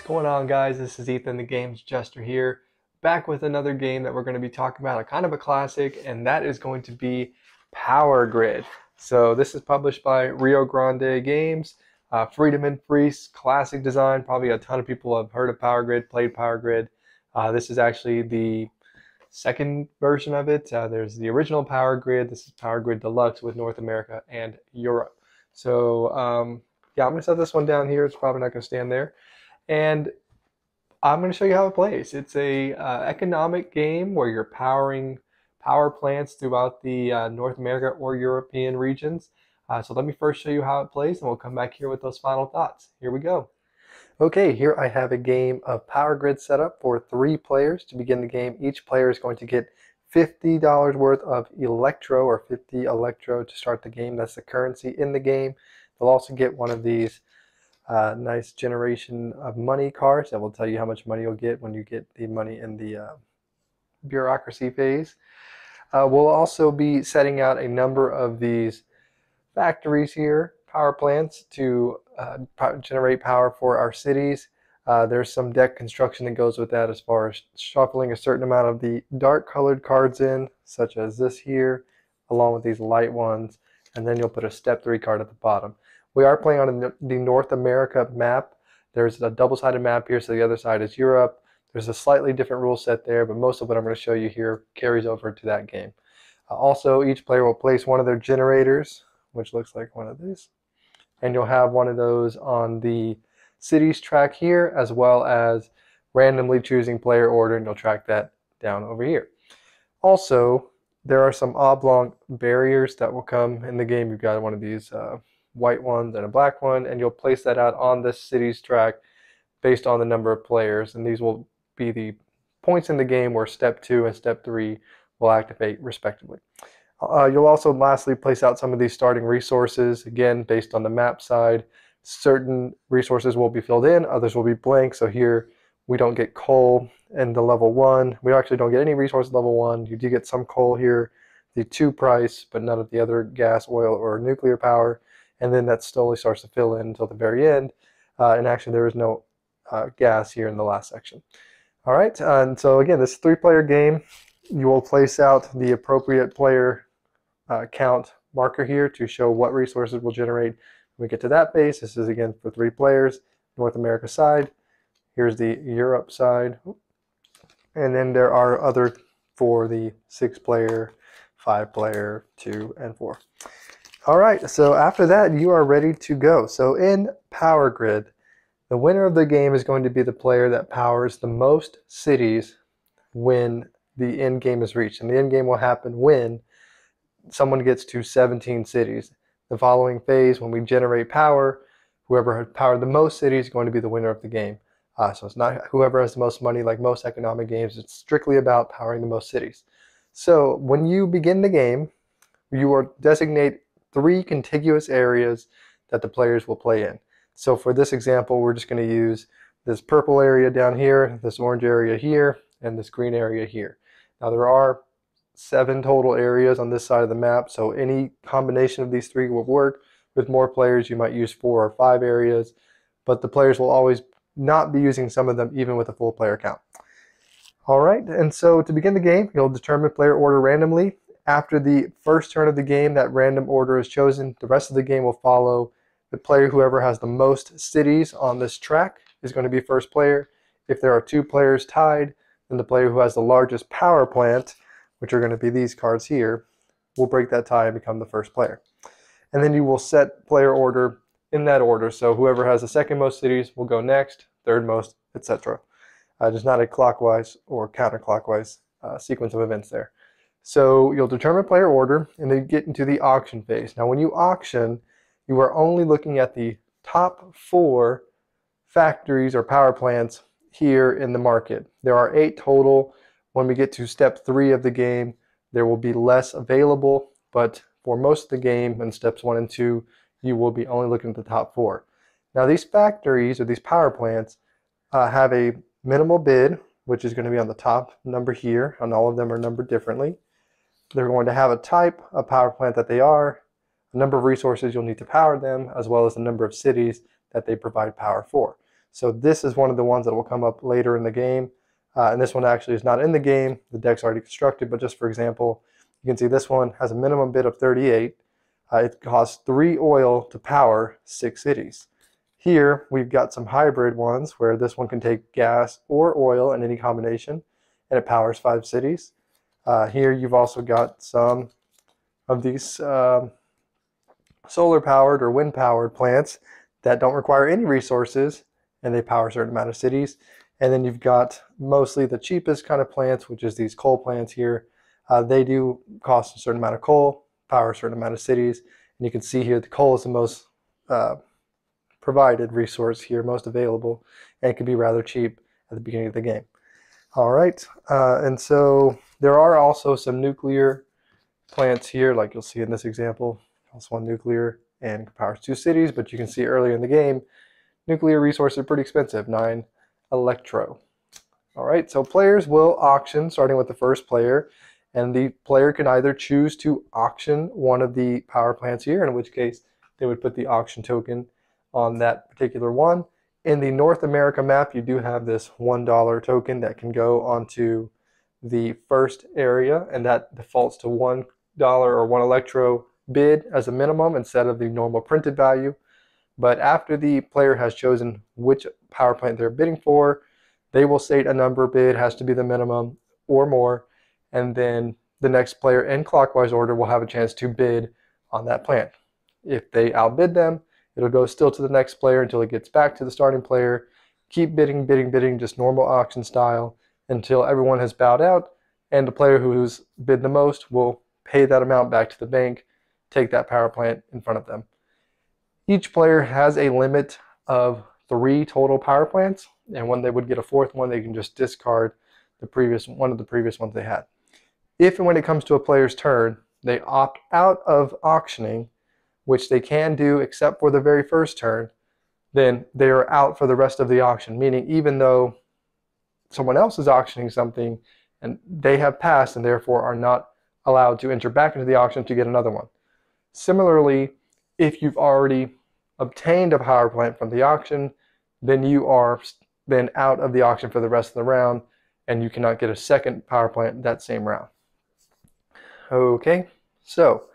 going on, guys? This is Ethan, the Games Jester here, back with another game that we're going to be talking about, a kind of a classic, and that is going to be Power Grid. So this is published by Rio Grande Games, Friedemann, Friese, classic design. Probably a ton of people have heard of Power Grid, played Power Grid. This is actually the second version of it. There's the original Power Grid. This is Power Grid Deluxe with North America and Europe. So yeah, I'm going to set this one down here. It's probably not going to stand there. And I'm going to show you how it plays. It's a economic game where you're powering power plants throughout the North America or European regions. So let me first show you how it plays, and we'll come back here with those final thoughts. Here we go. Okay, here I have a game of Power Grid set up for 3 players. To begin the game, each player is going to get $50 worth of Electro, or 50 Electro to start the game. That's the currency in the game. They'll also get one of these nice generation of money cards that will tell you how much money you'll get when you get the money in the bureaucracy phase. We'll also be setting out a number of these factories here, power plants, to generate power for our cities. There's some deck construction that goes with that as far as shuffling a certain amount of the dark colored cards in, such as this here, along with these light ones, and then you'll put a step 3 card at the bottom. We are playing on the North America map. There's a double-sided map here, so the other side is Europe. There's a slightly different rule set there, but most of what I'm going to show you here carries over to that game. Also, each player will place one of their generators, which looks like one of these, and you'll have one of those on the cities track here, as well as randomly choosing player order, and you'll track that down over here. Also, there are some oblong barriers that will come in the game. You've got one of these white ones and a black one, and you'll place that out on this city's track based on the number of players, and these will be the points in the game where step 2 and step 3 will activate respectively. You'll also lastly place out some of these starting resources, again based on the map side. Certain resources will be filled in, others will be blank. So here we don't get coal in the level 1. We actually don't get any resources level 1. You do get some coal here, the 2 price, but none of the other gas, oil, or nuclear power. And then that slowly starts to fill in until the very end. And actually there is no gas here in the last section. All right, and so again, this 3-player game. You will place out the appropriate player count marker here to show what resources will generate when we get to that base. This is again for 3 players, North America side. Here's the Europe side. And then there are other for the 6-player, 5-player, 2, and 4. All right, so after that, you are ready to go. So in Power Grid, the winner of the game is going to be the player that powers the most cities when the end game is reached. And the end game will happen when someone gets to 17 cities. The following phase, when we generate power, whoever has powered the most cities is going to be the winner of the game. So it's not whoever has the most money like most economic games. It's strictly about powering the most cities. So when you begin the game, you will designate 3 contiguous areas that the players will play in. So for this example, we're just going to use this purple area down here, this orange area here, and this green area here. Now there are 7 total areas on this side of the map, so any combination of these 3 will work. With more players, you might use 4 or 5 areas, but the players will always not be using some of them even with a full player count. All right, and so to begin the game, you'll determine player order randomly. After the first turn of the game, that random order is chosen. The rest of the game will follow the player. Whoever has the most cities on this track is going to be first player. If there are 2 players tied, then the player who has the largest power plant, which are going to be these cards here, will break that tie and become the first player. And then you will set player order in that order. So whoever has the second most cities will go next, third most, etc. There's not a clockwise or counterclockwise sequence of events there. So you'll determine player order and then get into the auction phase. Now when you auction, you are only looking at the top 4 factories or power plants here in the market. There are 8 total. When we get to step 3 of the game, there will be less available, but for most of the game in steps 1 and 2, you will be only looking at the top 4. Now these factories or these power plants have a minimal bid, which is going to be on the top number here, and all of them are numbered differently. They're going to have a type of power plant that they are, a number of resources you'll need to power them, as well as the number of cities that they provide power for. So this is one of the ones that will come up later in the game. And this one actually is not in the game. The deck's already constructed, but just for example, you can see this one has a minimum bid of 38. It costs 3 oil to power 6 cities. Here we've got some hybrid ones where this one can take gas or oil in any combination, and it powers 5 cities. Here you've also got some of these solar powered or wind powered plants that don't require any resources, and they power a certain amount of cities. And then you've got mostly the cheapest kind of plants, which is these coal plants here. They do cost a certain amount of coal, power a certain amount of cities. And you can see here the coal is the most provided resource here, most available, and it can be rather cheap at the beginning of the game. All right, and so there are also some nuclear plants here, like you'll see in this example. Also one nuclear and powers 2 cities, but you can see earlier in the game, nuclear resources are pretty expensive, 9 electro. All right, so players will auction starting with the first player, and the player can either choose to auction one of the power plants here, in which case they would put the auction token on that particular one. In the North America map, you do have this $1 token that can go onto the first area, and that defaults to $1 or 1 electro bid as a minimum instead of the normal printed value. But after the player has chosen which power plant they're bidding for, they will state a number bid has to be the minimum or more, and then the next player in clockwise order will have a chance to bid on that plant. If they outbid them, it'll go still to the next player until it gets back to the starting player. Keep bidding, bidding, bidding, just normal auction style until everyone has bowed out, and the player who's bid the most will pay that amount back to the bank, take that power plant in front of them. Each player has a limit of 3 total power plants, and when they would get a 4th one, they can just discard one of the previous ones they had. If and when it comes to a player's turn, they opt out of auctioning, which they can do except for the very first turn, then they are out for the rest of the auction, meaning even though someone else is auctioning something and they have passed and therefore are not allowed to enter back into the auction to get another one. Similarly, if you've already obtained a power plant from the auction, then you are then out of the auction for the rest of the round, and you cannot get a second power plant that same round. Okay, so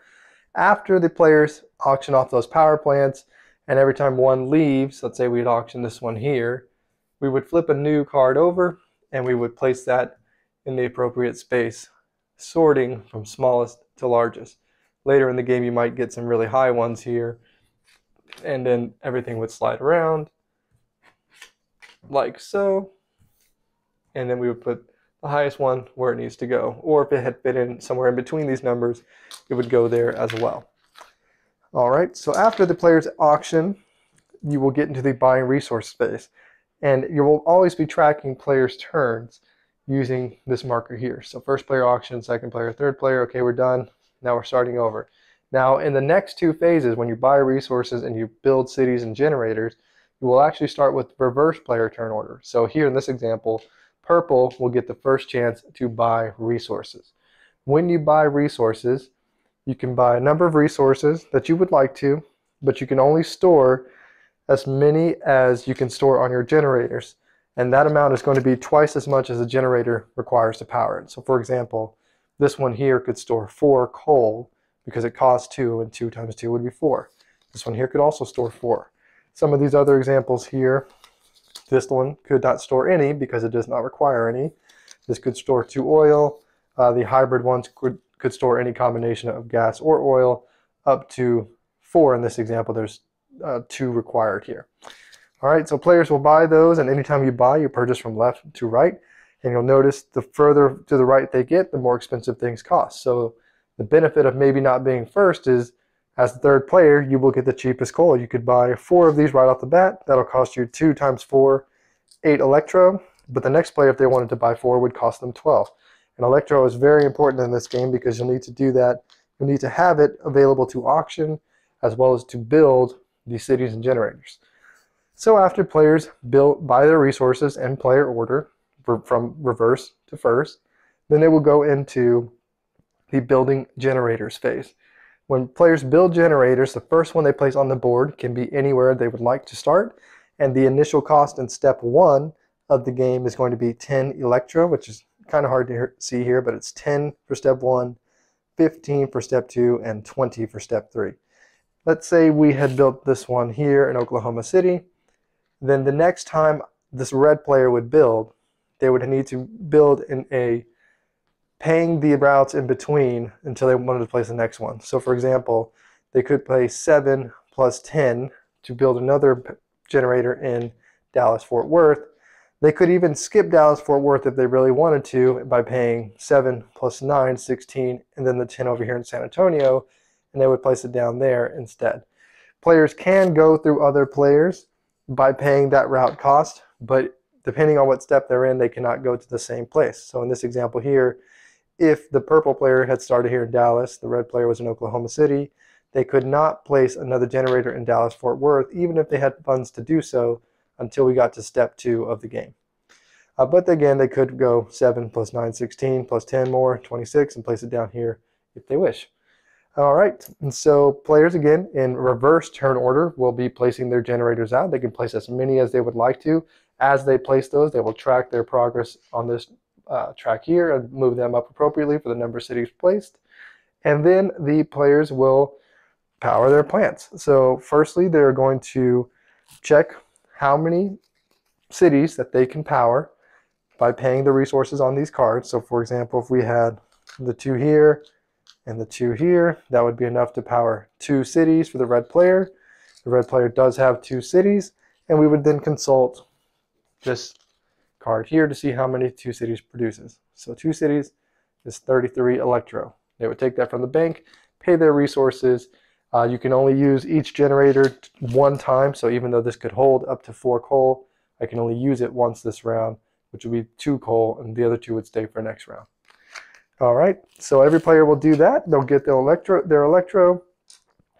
after the players auction off those power plants, and every time one leaves, let's say we'd auction this one here, we would flip a new card over and we would place that in the appropriate space, sorting from smallest to largest. Later in the game you might get some really high ones here, and then everything would slide around like so, and then we would put the highest one where it needs to go, or if it had fit in somewhere in between these numbers, it would go there as well. Alright, so after the player's auction, you will get into the buying resource space, and you will always be tracking players' turns using this marker here. So first player auction, second player, third player, okay, we're done. Now we're starting over. Now in the next 2 phases, when you buy resources and you build cities and generators, you will actually start with reverse player turn order. So here in this example, purple will get the first chance to buy resources. When you buy resources, you can buy a number of resources that you would like to, but you can only store as many as you can store on your generators. And that amount is going to be twice as much as the generator requires to power it. So for example, this one here could store 4 coal because it costs 2, and 2 times 2 would be 4. This one here could also store 4. Some of these other examples here, this one could not store any because it does not require any. This could store 2 oil. The hybrid ones could store any combination of gas or oil up to 4 in this example. There's 2 required here. All right, so players will buy those, and anytime you buy, you purchase from left to right. And you'll notice the further to the right they get, the more expensive things cost. So the benefit of maybe not being first is, as the third player, you will get the cheapest coal. You could buy 4 of these right off the bat. That'll cost you 2 times 4, 8 electro. But the next player, if they wanted to buy 4, would cost them 12. And electro is very important in this game because you'll need to do that. You'll need to have it available to auction as well as to build these cities and generators. So after players buy their resources in player order, from reverse to first, then they will go into the building generators phase. When players build generators, the first one they place on the board can be anywhere they would like to start, And the initial cost in step 1 of the game is going to be 10 electro, which is kind of hard to see here, but it's 10 for step 1, 15 for step 2, and 20 for step 3. Let's say we had built this one here in Oklahoma City. Then the next time this red player would build, they would need to build in a paying the routes in between until they wanted to place the next one. So for example, they could place 7 plus 10 to build another generator in Dallas-Fort Worth. They could even skip Dallas-Fort Worth if they really wanted to by paying 7 plus 9, 16, and then the 10 over here in San Antonio, and they would place it down there instead. Players can go through other players by paying that route cost, but depending on what step they're in, they cannot go to the same place. So in this example here, if the purple player had started here in Dallas, the red player was in Oklahoma City, they could not place another generator in Dallas-Fort Worth, even if they had funds to do so, until we got to step 2 of the game. But again, they could go 7 plus 9, 16, plus 10 more, 26, and place it down here if they wish. All right, and so players, again, in reverse turn order, will be placing their generators out. They can place as many as they would like to. As they place those, they will track their progress on this track here and move them up appropriately for the number of cities placed. And then the players will power their plants. So firstly, they're going to check how many cities that they can power by paying the resources on these cards. So for example, if we had the 2 here and the 2 here, that would be enough to power 2 cities for the red player. The red player does have 2 cities, and we would then consult this card here to see how many 2 cities produces. So 2 cities is 33 electro. They would take that from the bank, pay their resources. You can only use each generator 1 time, so even though this could hold up to 4 coal, I can only use it once this round, which would be 2 coal, and the other 2 would stay for next round. All right, so every player will do that. They'll get their electro.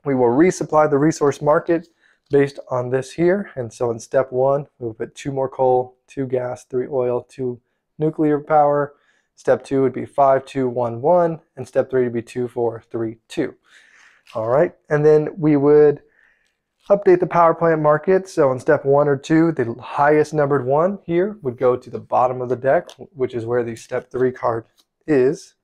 We will resupply the resource market based on this here. And so in step 1, we'll put 2 more coal, 2 gas, 3 oil, 2 nuclear power. Step 2 would be 5, 2, 1, 1. And step 3 would be 2, 4, 3, 2. All right, and then we would update the power plant market. So in step 1 or 2, the highest numbered one here would go to the bottom of the deck, which is where the step 3 card is.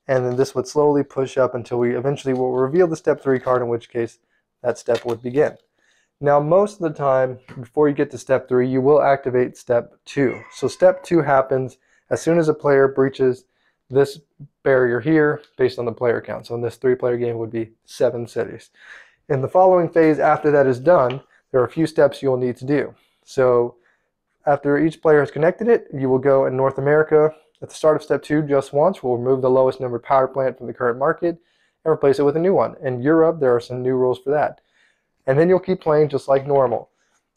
And then this would slowly push up until we eventually will reveal the step 3 card, in which case that step would begin. Now, most of the time, before you get to step 3, you will activate step 2. So step 2 happens as soon as a player breaches this barrier here based on the player count. So in this 3-player game, it would be 7 cities. In the following phase, after that is done, there are a few steps you'll need to do. So after each player has connected it, you will go in North America. At the start of step 2, just once, we'll remove the lowest numbered power plant from the current market and replace it with a new one. In Europe, there are some new rules for that. And then you'll keep playing just like normal.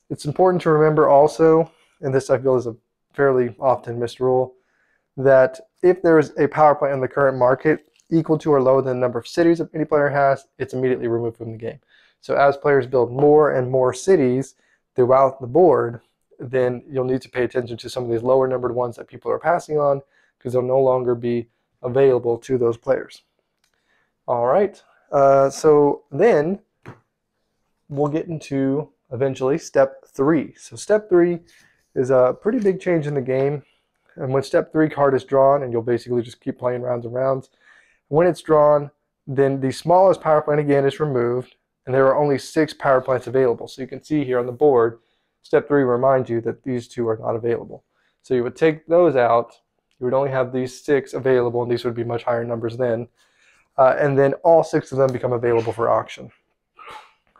It's important to remember also, and this I feel is a fairly often missed rule, that if there is a power plant in the current market equal to or lower than the number of cities any player has, it's immediately removed from the game. So as players build more and more cities throughout the board, then you'll need to pay attention to some of these lower numbered ones that people are passing on, because they'll no longer be available to those players. All right, so then we'll get into eventually step 3. So step 3 is a pretty big change in the game. And when step 3 card is drawn, and you'll basically just keep playing rounds and rounds, when it's drawn, then the smallest power plant again is removed, and there are only 6 power plants available. So you can see here on the board, step 3 reminds you that these 2 are not available. So you would take those out, you would only have these 6 available, and these would be much higher numbers then. And then all 6 of them become available for auction.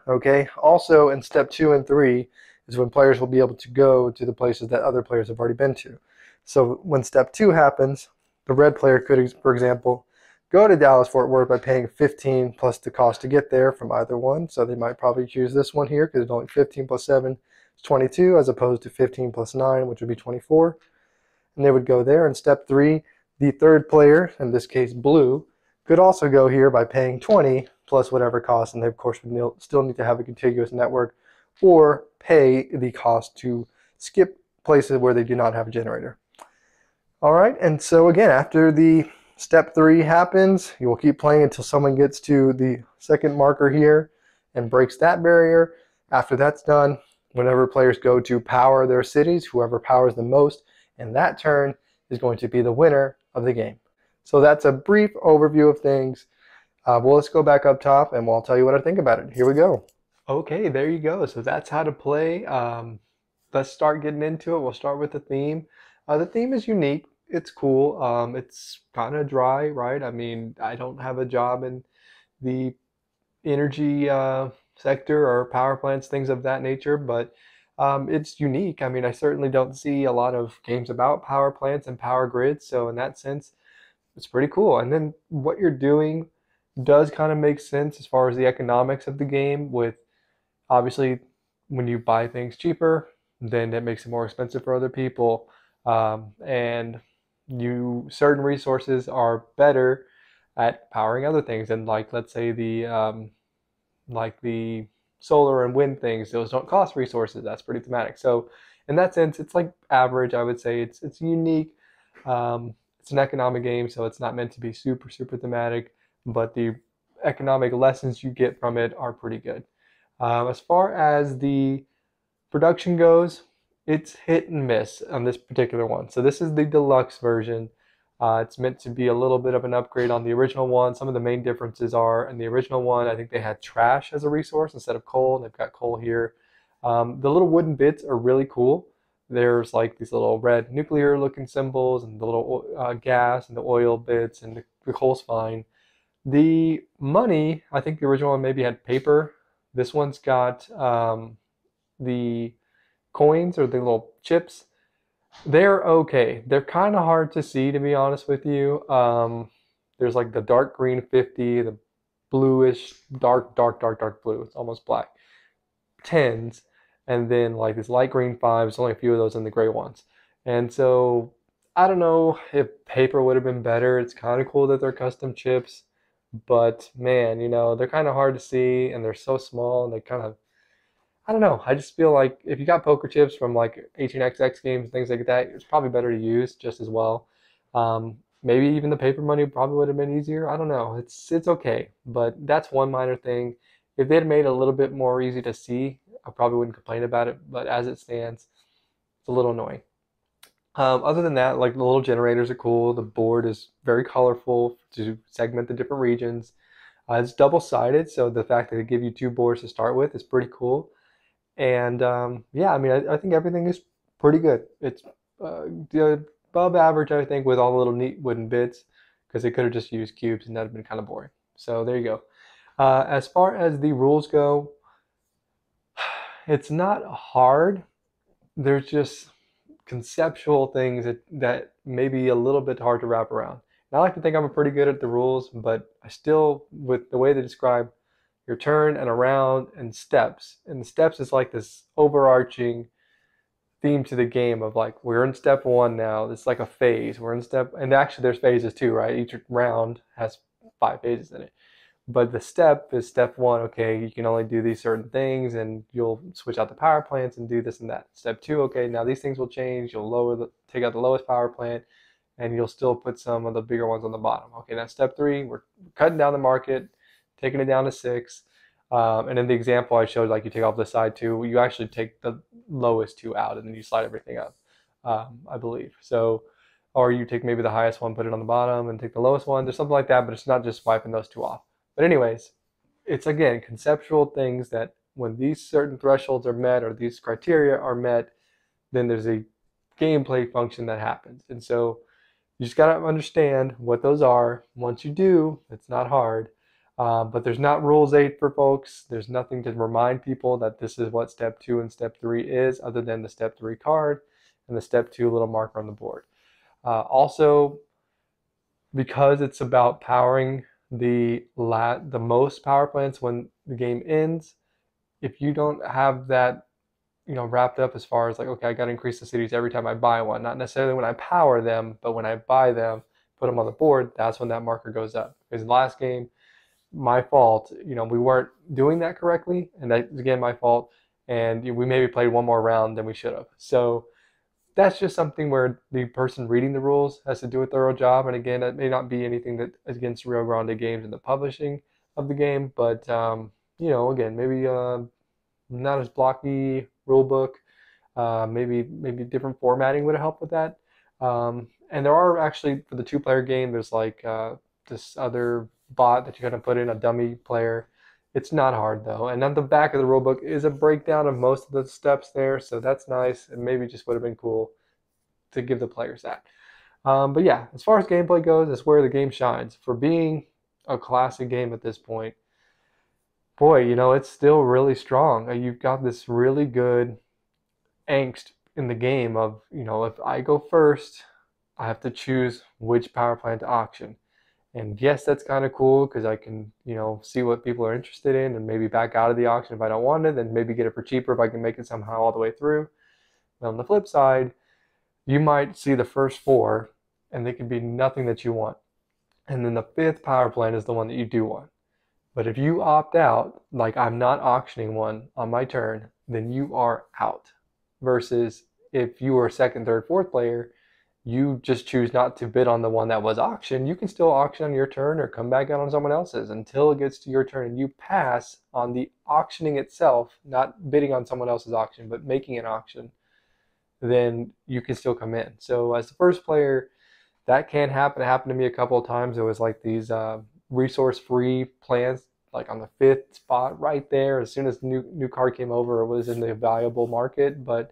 Okay, also in step 2 and 3 is when players will be able to go to the places that other players have already been to. So when step 2 happens, the red player could, for example, go to Dallas-Fort Worth by paying 15 plus the cost to get there from either one. So they might probably choose this one here because it's only 15 plus 7 is 22, as opposed to 15 plus 9, which would be 24. And they would go there. In step 3, the third player, in this case blue, could also go here by paying 20 plus whatever cost, and they of course would still need to have a contiguous network or pay the cost to skip places where they do not have a generator. All right, and so again, after the step 3 happens, you will keep playing until someone gets to the second marker here and breaks that barrier. After that's done, whenever players go to power their cities, whoever powers the most in that turn is going to be the winner of the game. So that's a brief overview of things. Well, let's go back up top and I'll tell you what I think about it. Here we go. Okay, there you go. So that's how to play. Let's start getting into it. We'll start with the theme. The theme is unique. It's cool. It's kind of dry, right? I mean, I don't have a job in the energy sector or power plants, things of that nature, but it's unique. I mean, I certainly don't see a lot of games about power plants and power grids. So in that sense, it's pretty cool. And then what you're doing does kind of make sense as far as the economics of the game, with obviously when you buy things cheaper, then it makes it more expensive for other people. And certain resources are better at powering other things. And like, let's say the solar and wind things, those don't cost resources. That's pretty thematic. So in that sense, it's like average. I would say it's unique. It's an economic game, so it's not meant to be super thematic, but the economic lessons you get from it are pretty good. As far as the production goes, it's hit and miss on this particular one. So this is the deluxe version. It's meant to be a little bit of an upgrade on the original one. Some of the main differences are, in the original one, I think they had trash as a resource instead of coal. They've got coal here. The little wooden bits are really cool. There's like these little red nuclear looking symbols and the little gas and the oil bits, and the coal's fine. The money, I think the original one maybe had paper. This one's got the coins, or the little chips. They're okay. They're kind of hard to see, to be honest with you. There's like the dark green 50, the bluish, dark blue. It's almost black. 10s, and then like this light green 5s, only a few of those in the gray ones. And so I don't know if paper would have been better. It's kind of cool that they're custom chips, but man, they're kind of hard to see and they're so small, and they kind of, I don't know. I just feel like if you got poker chips from like 18xx games and things like that, it's probably better to use just as well. Maybe even the paper money probably would have been easier. I don't know. It's okay, but that's one minor thing. If they'd made it a little bit more easy to see, I probably wouldn't complain about it. But as it stands, it's a little annoying. Other than that, like, the little generators are cool. The board is very colorful to segment the different regions. It's double-sided, so the fact that they give you two boards to start with is pretty cool. And yeah, I mean, I think everything is pretty good. It's above average, I think, with all the little neat wooden bits, because they could have just used cubes and that would have been kind of boring. So there you go. As far as the rules go, it's not hard. There's just conceptual things that may be a little bit hard to wrap around. And I like to think I'm pretty good at the rules, but I still, with the way they describe your turn and around and steps. And the steps is like this overarching theme to the game of like, we're in step 1 now. It's like a phase. We're in step, and actually there's phases too, right? Each round has 5 phases in it. But the step is step 1. Okay, you can only do these certain things, and you'll switch out the power plants and do this and that. Step 2, okay, now these things will change. You'll take out the lowest power plant, and you'll still put some of the bigger ones on the bottom. Okay, now step 3, we're cutting down the market, taking it down to 6. And in the example I showed, like, you take off the side 2, you actually take the lowest 2 out, and then you slide everything up, I believe. So, or you take maybe the highest one, put it on the bottom, and take the lowest one. There's something like that, but it's not just wiping those 2 off. But anyways, it's, again, conceptual things that when these certain thresholds are met or these criteria are met, then there's a gameplay function that happens. And so you just got to understand what those are. Once you do, it's not hard. But there's not rules 8 for folks. There's nothing to remind people that this is what step 2 and step 3 is, other than the step 3 card and the step 2 little marker on the board. Also, because it's about powering the most power plants when the game ends, if you don't have that wrapped up as far as like, okay, I got to increase the cities every time I buy one, not necessarily when I power them, but when I buy them, put them on the board, that's when that marker goes up. Because in the last game, my fault, we weren't doing that correctly, and that's again my fault, and we maybe played one more round than we should have. So that's just something where the person reading the rules has to do a thorough job. And again, that may not be anything that is against Rio Grande Games and the publishing of the game, but again, maybe not as blocky rule book. Maybe different formatting would have helped with that. And there are actually for the two-player game, there's like this other bot that you kind of put in a dummy player. It's not hard though, and on the back of the rulebook is a breakdown of most of the steps there, so that's nice. And maybe just would have been cool to give the players that. But yeah, as far as gameplay goes, it's where the game shines. For being a classic game at this point, boy, it's still really strong. You've got this really good angst in the game of, if I go first, I have to choose which power plant to auction. And yes, that's kind of cool because I can, see what people are interested in and maybe back out of the auction if I don't want it, then maybe get it for cheaper if I can make it somehow all the way through. But on the flip side, you might see the first four and they can be nothing that you want. And then the fifth power plant is the one that you do want. But if you opt out, like I'm not auctioning one on my turn, then you are out. Versus if you were second, third, fourth player, you just choose not to bid on the one that was auctioned. You can still auction on your turn or come back out on someone else's until it gets to your turn and you pass on the auctioning itself, not bidding on someone else's auction, but making an auction, then you can still come in. So as the first player, that can happen. It happened to me a couple of times. It was like these resource-free plans, like on the fifth spot right there. As soon as the new card came over, it was in the valuable market, but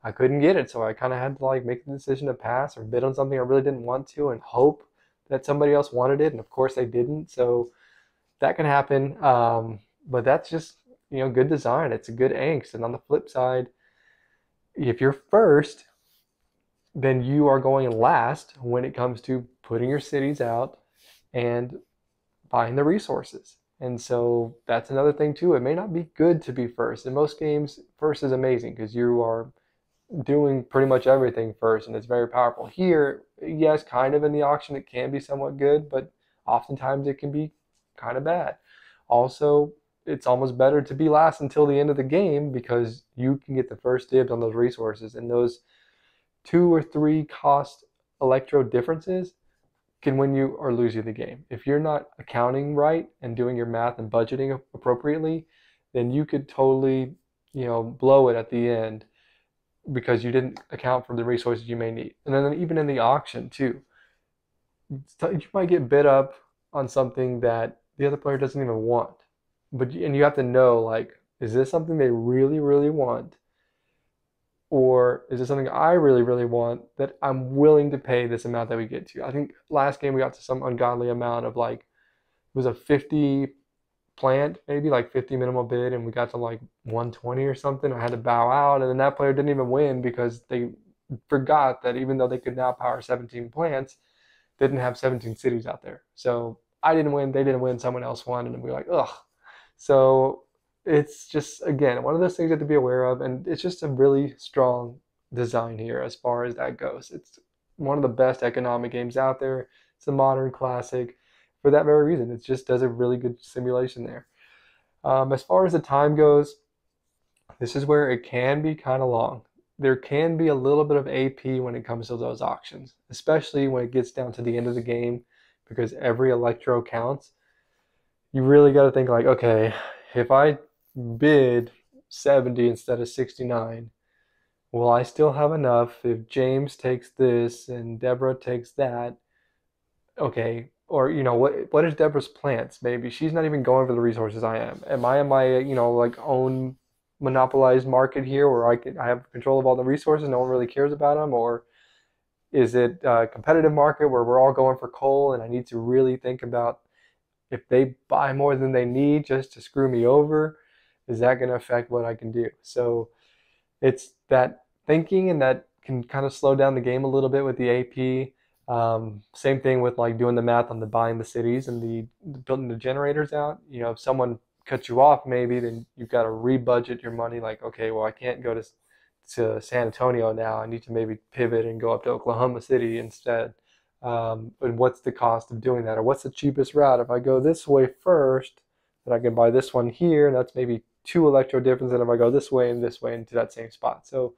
I couldn't get it. So I kind of had to like make the decision to pass or bid on something I really didn't want to and hope that somebody else wanted it. And of course they didn't. So that can happen. But that's just, good design. It's a good angst. And on the flip side, if you're first, then you are going last when it comes to putting your cities out and buying the resources. And so that's another thing too. It may not be good to be first. In most games, first is amazing because you are doing pretty much everything first and it's very powerful. Here, yes, kind of in the auction, it can be somewhat good, but oftentimes it can be kind of bad. Also, it's almost better to be last until the end of the game because you can get the first dibs on those resources, and those 2 or 3 cost electro differences can win you or lose you the game. If you're not accounting right and doing your math and budgeting appropriately, then you could totally, blow it at the end because you didn't account for the resources you may need. And then even in the auction too, you might get bid up on something that the other player doesn't even want. And you have to know, like, is this something they really, really want? Or is this something I really, really want that I'm willing to pay this amount that we get to? I think last game we got to some ungodly amount of like, it was a 50 plant, maybe like 50 minimal bid, and we got to like 120 or something. I had to bow out, and then that player didn't even win because they forgot that even though they could now power 17 plants, they didn't have 17 cities out there. So I didn't win, they didn't win, someone else won, and we were like, ugh. So it's just, again, one of those things you have to be aware of, and it's just a really strong design here as far as that goes. It's one of the best economic games out there. It's a modern classic for that very reason. It just does a really good simulation there. As far as the time goes, this is where it can be kind of long. There can be a little bit of AP when it comes to those auctions, especially when it gets down to the end of the game, because every electro counts. You really got to think like, okay, if I bid 70 instead of 69, will I still have enough if James takes this and Deborah takes that? Okay, or what is Deborah's plants? Maybe she's not even going for the resources I am. Am I in my like own monopolized market here where I have control of all the resources, no one really cares about them? Or is it a competitive market where we're all going for coal and I need to really think about if they buy more than they need just to screw me over, is that going to affect what I can do? So it's that thinking, and that can kind of slow down the game a little bit with the AP. Same thing with like doing the math on the buying the cities and the building the generators out. If someone cuts you off, maybe then you've got to rebudget your money. Like, okay, well, I can't go to San Antonio now. I need to maybe pivot and go up to Oklahoma City instead. And what's the cost of doing that? Or what's the cheapest route? If I go this way first, then I can buy this one here, and that's maybe 2 electro difference than if I go this way and into that same spot. So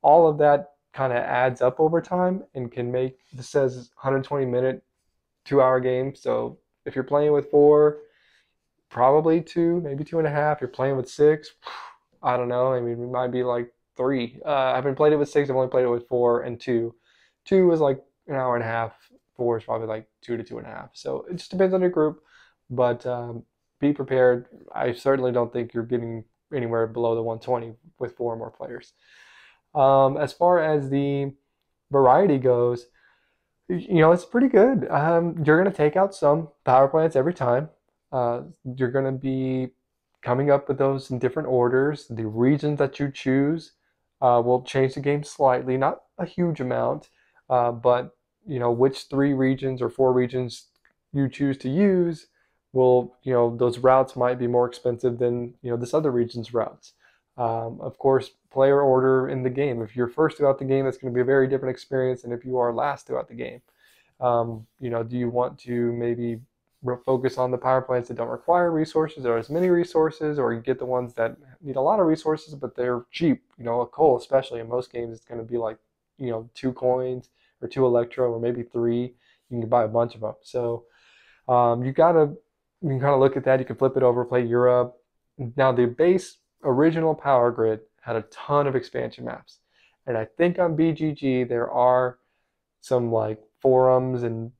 all of that kind of adds up over time and can make, this says 120-minute, 2-hour game. So if you're playing with 4, probably 2, maybe 2.5. You're playing with 6, I don't know. I mean, it might be like 3. I haven't played it with 6. I've only played it with 4 and 2. 2 is like an hour and a half. 4 is probably like 2 to 2.5. So it just depends on your group. But be prepared. I certainly don't think you're getting anywhere below the 120 with 4 or more players. As far as the variety goes, it's pretty good. You're going to take out some power plants every time. You're going to be coming up with those in different orders. The regions that you choose will change the game slightly, not a huge amount, but which 3 regions or 4 regions you choose to use will, those routes might be more expensive than, this other region's routes. Of course, player order in the game. If you're first throughout the game, it's going to be a very different experience than if you are last throughout the game. Do you want to maybe focus on the power plants that don't require resources or as many resources, or you get the ones that need a lot of resources but they're cheap? A coal, especially in most games, it's going to be like 2 coins or 2 electro or maybe 3. You can buy a bunch of them. So you can kind of look at that. You can flip it over, play Europe. Now the base original Power Grid had a ton of expansion maps, and I think on BGG there are some like forums and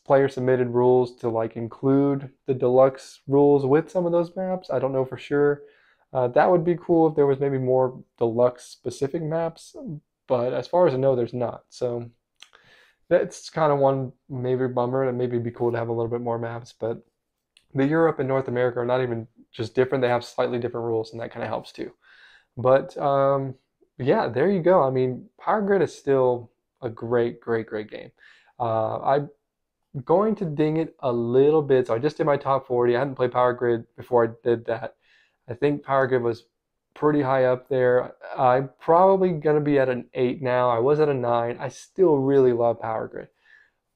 player submitted rules to like include the deluxe rules with some of those maps. I don't know for sure. That would be cool if there was maybe more deluxe specific maps, but as far as I know, there's not. So that's kind of one maybe bummer. And maybe it'd be cool to have a little bit more maps, but the Europe and North America are not even just different. They have slightly different rules, and that kind of helps too. But yeah, there you go. I mean, Power Grid is still a great, great, great game. I'm going to ding it a little bit. So I just did my top 40. I hadn't played Power Grid before I did that. I think Power Grid was pretty high up there. I'm probably going to be at an 8 now. I was at a 9. I still really love Power Grid.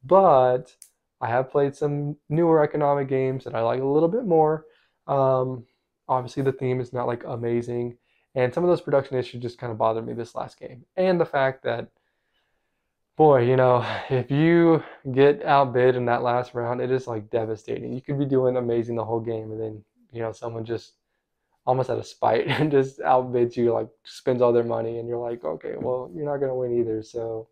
But I have played some newer economic games that I like a little bit more. Obviously, the theme is not like amazing. And some of those production issues just kind of bothered me this last game. And the fact that, boy, if you get outbid in that last round, it is like devastating. You could be doing amazing the whole game, and then, someone just almost out of spite and just outbids you, like spends all their money, and you're like, okay, well, you're not going to win either. So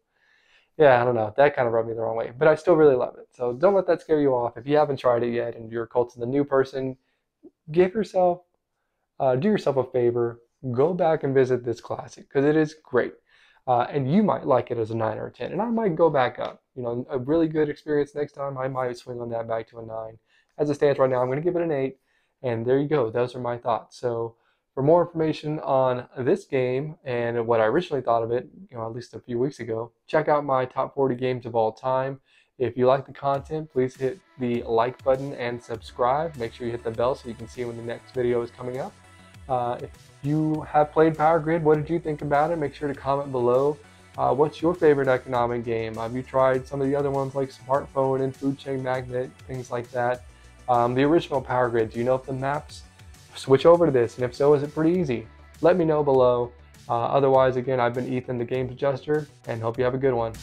yeah, I don't know. That kind of rubbed me the wrong way, but I still really love it. So don't let that scare you off. If you haven't tried it yet and you're Colton the new person, do yourself a favor. Go back and visit this classic because it is great. And you might like it as a 9 or a 10. And I might go back up. A really good experience next time, I might swing on that back to a 9. As it stands right now, I'm going to give it an 8. And there you go. Those are my thoughts. So for more information on this game and what I originally thought of it, at least a few weeks ago, check out my top 40 games of all time. If you like the content, please hit the like button and subscribe. Make sure you hit the bell so you can see when the next video is coming up. If you have played Power Grid, what did you think about it? Make sure to comment below. What's your favorite economic game? Have you tried some of the other ones like Smartphone and Food Chain Magnet, things like that? The original Power Grid, do you know if the maps switch over to this? And if so, is it pretty easy? Let me know below. Otherwise, again, I've been Ethan, the Games Adjuster, and hope you have a good one.